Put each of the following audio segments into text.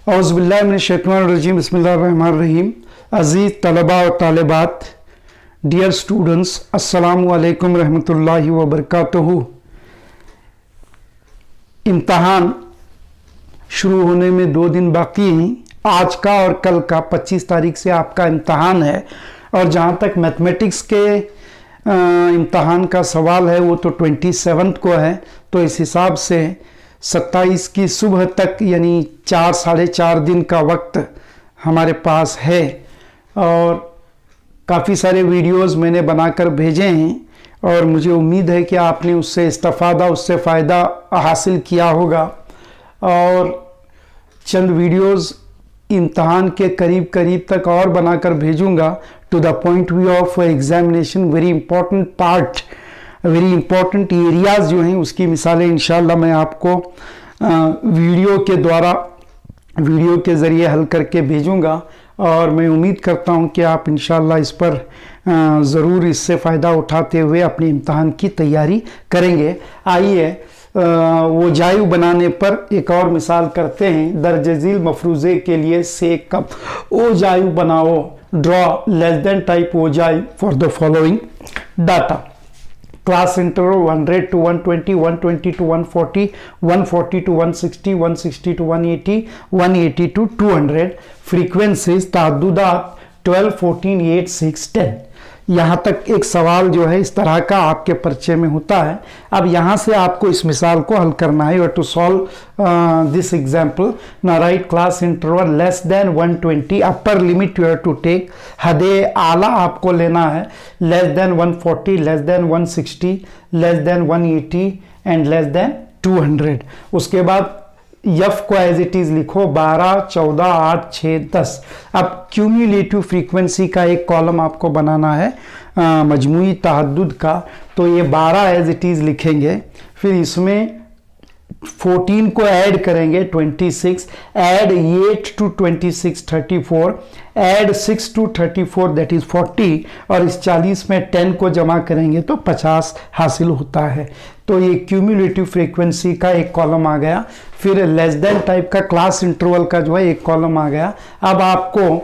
औज़ुबिल्लाहिमिनश्शैतानिर्रजीम बिस्मिल्लाहिर्रहमानिर्रहीम। अज़ीज़ तलबा और तालिबात, डियर स्टूडेंट्स, अस्सलामु अलैकुम रहमतुल्लाहि व बरकातुहू। इम्तहान शुरू होने में 2 दिन बाकी हैं। आज का और कल का 25 तारीख से आपका इम्तहान है। और जहाँ तक मैथमेटिक्स के इम्तहान का सवाल है वो तो 27 को है। तो इस हिसाब से 27 की सुबह तक यानी 4 साढ़े 4 दिन का वक्त हमारे पास है। और काफ़ी सारे वीडियोस मैंने बनाकर भेजे हैं और मुझे उम्मीद है कि आपने उससे इस्तेफादा, उससे फ़ायदा हासिल किया होगा। और चंद वीडियोस इम्तहान के करीब करीब तक और बनाकर भेजूंगा। To the point view of examination, very important part, very important areas जो हैं उसकी मिसालें इंशाल्लाह मैं आपको वीडियो के द्वारा, वीडियो के ज़रिए हल करके भेजूंगा। और मैं उम्मीद करता हूं कि आप इंशाल्लाह इस पर ज़रूर इससे फ़ायदा उठाते हुए अपने इम्तहान की तैयारी करेंगे। आइए वो जायु बनाने पर एक और मिसाल करते हैं। दरजज़ील मफरूज़े के लिए से कब ओ जायु बनाओ, draw less than type ogive for the following data. Class interval 100 to 120, 120 to 140, 140 to 160, 160 to 180, 180 to 200. Frequencies ताद्दुदात 12, 14, 8, 6, 10। यहाँ तक एक सवाल जो है इस तरह का आपके परिचय में होता है। अब यहाँ से आपको इस मिसाल को हल करना है। टू सॉल्व दिस एग्जाम्पल, ना write class interval less than 120, upper limit you have to take, हदे आला आपको लेना है, less than 140, less than 160, less than 180 and less than 200। उसके बाद यफ को एज इट इज लिखो 12, 14, 8, 6, 10। अब क्यूमुलेटिव फ्रीक्वेंसी का एक कॉलम आपको बनाना है मजमूई तहद्दुद का। तो ये 12 एज इट इज लिखेंगे, फिर इसमें 14 को ऐड करेंगे 26, add 8 to 26 34, add 6 to 34 that is 40, और इस 40 में 10 को जमा करेंगे तो 50 हासिल होता है। तो ये क्यूमुलेटिव फ्रीक्वेंसी का एक कॉलम आ गया। फिर लेस देन टाइप का क्लास इंटरवल का जो है एक कॉलम आ गया। अब आपको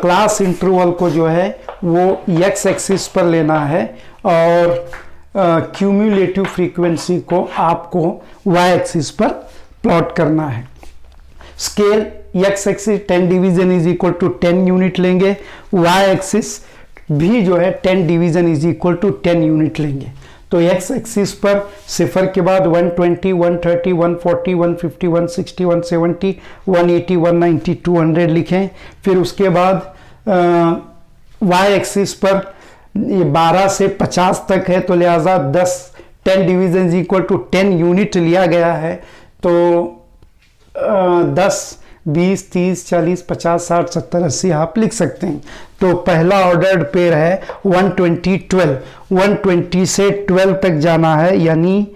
क्लास इंटरवल को जो है वो एक्स एक्सिस पर लेना है और क्यूमुलेटिव फ्रीक्वेंसी को आपको वाई एक्सिस पर प्लॉट करना है। Scale x axis 10 division is equal to 10 unit लेंगे, वाई एक्सिस भी जो है 10 division is equal to 10 unit लेंगे। तो एक्स एक्सिस पर सिफर के बाद 120, 130, 140, 150, 160, 170, 180, 190, 200 लिखें। फिर उसके बाद वाई एक्सिस पर ये 12 से 50 तक है, तो लिहाजा 10 डिवीजन इक्वल टू 10 यूनिट लिया गया है। तो 10, 20, 30, 40, 50, 60, 70, 80 आप लिख सकते हैं। तो पहला ऑर्डर्ड पेयर है 120, 12। 120 से 12 तक जाना है, यानी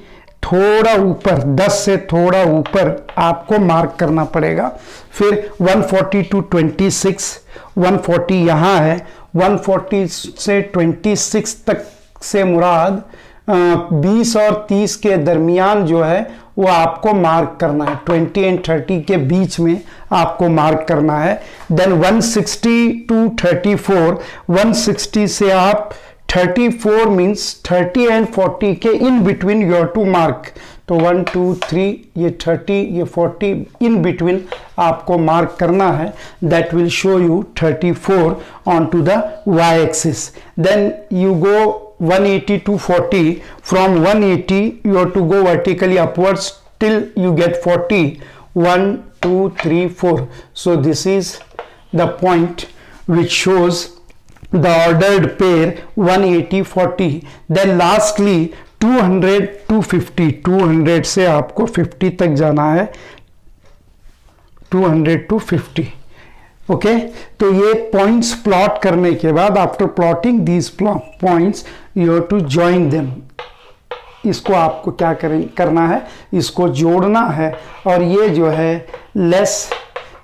थोड़ा ऊपर, 10 से थोड़ा ऊपर आपको मार्क करना पड़ेगा। फिर 140 टू 26, 140 यहाँ है। 140 से 26 तक से मुराद 20 और 30 के दरमियान जो है वो आपको मार्क करना है। 20 एंड 30 के बीच में आपको मार्क करना है। देन 160 टू 34, 160 से आप 34 मीन्स 30 एंड 40 के in between you have to mark. तो 1, 2, 3, ये 30, ये 40, इन बिटवीन आपको मार्क करना है। That will show you 34 on to the y axis. Then you go 180 to 40. From 180 you have to go vertically upwards till you get 40. 1, 2, 3, 4. So this is the point which shows the ordered pair 180, 40. Then lastly 200 to 50. 200 से आपको 50 तक जाना है। 200 to 50. Okay तो ये points plot करने के बाद, after plotting these points you have to join them. इसको आपको क्या करना है, इसको जोड़ना है। और ये जो है लेस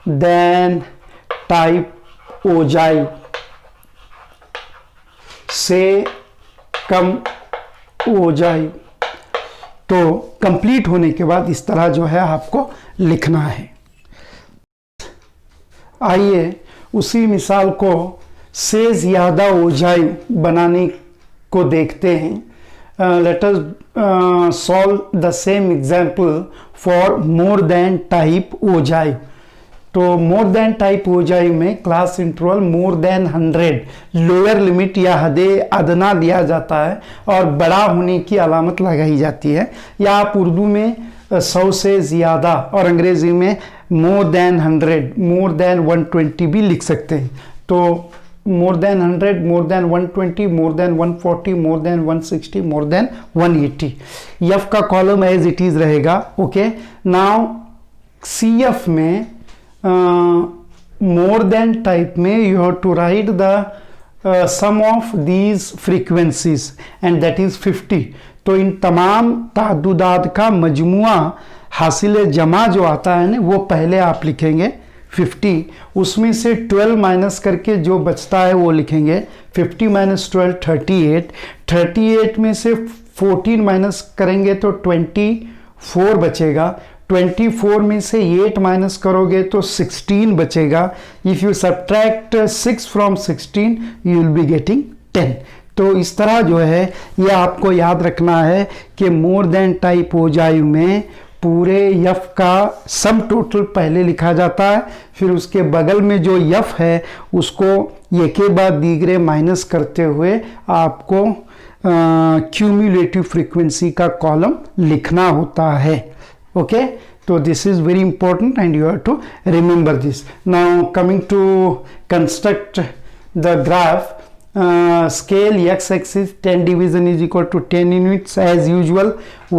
देन टाइप ओ जायु से कम हो जायु। तो कंप्लीट होने के बाद इस तरह जो है आपको लिखना है। आइए उसी मिसाल को से ज़्यादा ओझाई बनाने को देखते हैं। Let us solve the same example for more than type ogive. तो मोर देन टाइप ओझाई में class interval more than 100 lower limit या हदे अदना दिया जाता है और बड़ा होने की अलामत लगाई जाती है, या आप उर्दू में 100 से ज़्यादा और अंग्रेज़ी में मोर देन 100, मोर देन 120 भी लिख सकते हैं। तो more than 100, more than 120, more than 140, more than 160, more than 180। F का कॉलम एज इट इज़ रहेगा। ओके, नाउ सी एफ में मोर देन टाइप में you have to write the sum of these frequencies and that is 50। तो इन तमाम ताद्दुदात का मजमुआ हासिल जमा जो आता है ना, वो पहले आप लिखेंगे 50, उसमें से 12 माइनस करके जो बचता है वो लिखेंगे 50 माइनस 12 38, 38 में से 14 माइनस करेंगे तो 24 बचेगा, 24 में से 8 माइनस करोगे तो 16 बचेगा। If you subtract 6 from 16 you will be getting 10। तो इस तरह जो है ये आपको याद रखना है कि मोर देन टाइप ओझाई में पूरे यफ का सम टोटल पहले लिखा जाता है, फिर उसके बगल में जो यफ है उसको एक के बाद दीगरे माइनस करते हुए आपको क्यूमुलेटिव फ्रीक्वेंसी का कॉलम लिखना होता है। ओके, तो this is very important and you have to remember this. Now coming to construct the graph, scale x-axis 10 division is equal to 10 units as usual,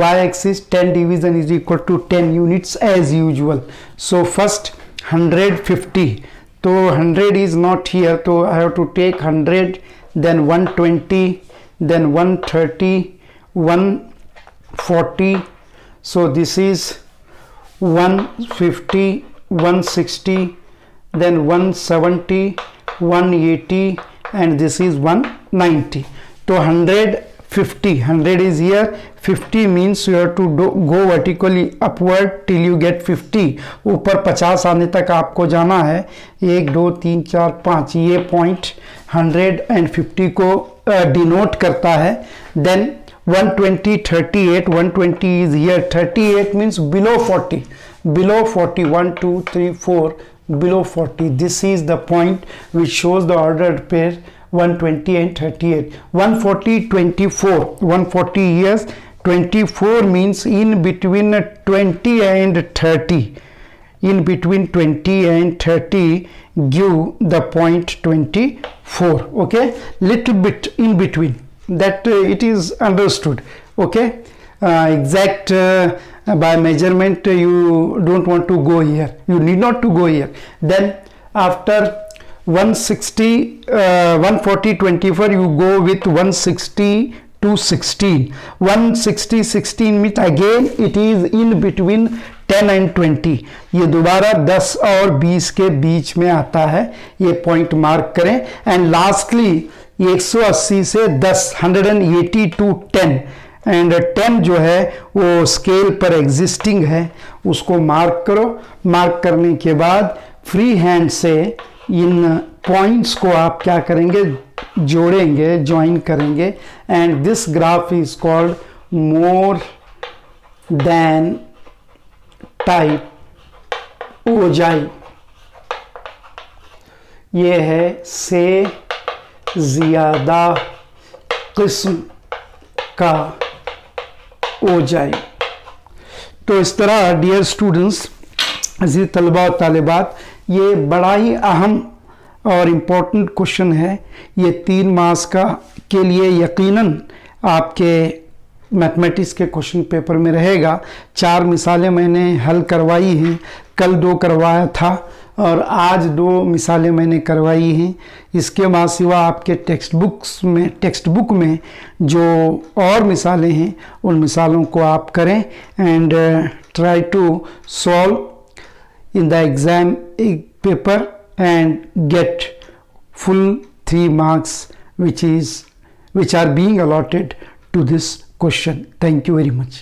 y-axis 10 division is equal to 10 units as usual. So first 150, so 100 is not here, so I have to take 100, then 120, then 130, 140. So this is 150, 160, then 170, 180, and this is 190. So 150, 100 is here, 50 means you have to go vertically upward till you get 50. ऊपर 50 आने तक आपको जाना है। 1 2 3 4 5, ये point 150 को denote करता है। Then 120, 38, 120 is here, 38 means below 40, below 40, 1 2 3 4, below 40. This is the point which shows the ordered pair 120 and 38. 140, 24, 140 years, 24 means in between 20 and 30. In between 20 and 30 give the point 24. Okay, little bit in between, that it is understood. Okay, exact by measurement you don't want to go here, you need not to go here. Then after 160, 140 24 you go with 160 to 16. 160 16 means again it is in between 10 and 20. ये दोबारा 10 और 20 के बीच में आता है, ये point mark करें। And lastly 180 से 10, 180 to 10, एंड 10 जो है वो स्केल पर एग्जिस्टिंग है, उसको मार्क करो। मार्क करने के बाद फ्री हैंड से इन पॉइंट्स को आप क्या करेंगे, जोड़ेंगे, ज्वाइन करेंगे। And this graph is called more than type ogive. ये है से ज़्यादा किस्म का ओझाई। तो इस तरह डियर स्टूडेंट्स, अजीज तलबा और तालिबात, ये बड़ा ही अहम और इम्पोर्टेंट क्वेश्चन है। ये 3 मार्क्स का के लिए यकीनन आपके मैथमेटिक्स के क्वेश्चन पेपर में रहेगा। 4 मिसालें मैंने हल करवाई हैं, कल 2 करवाया था और आज 2 मिसालें मैंने करवाई हैं। इसके बाद सिवा आपके टेक्स्ट बुक में जो और मिसालें हैं उन मिसालों को आप करें and try to solve in the exam paper and get full 3 marks which are being allotted to this question. Thank you very much.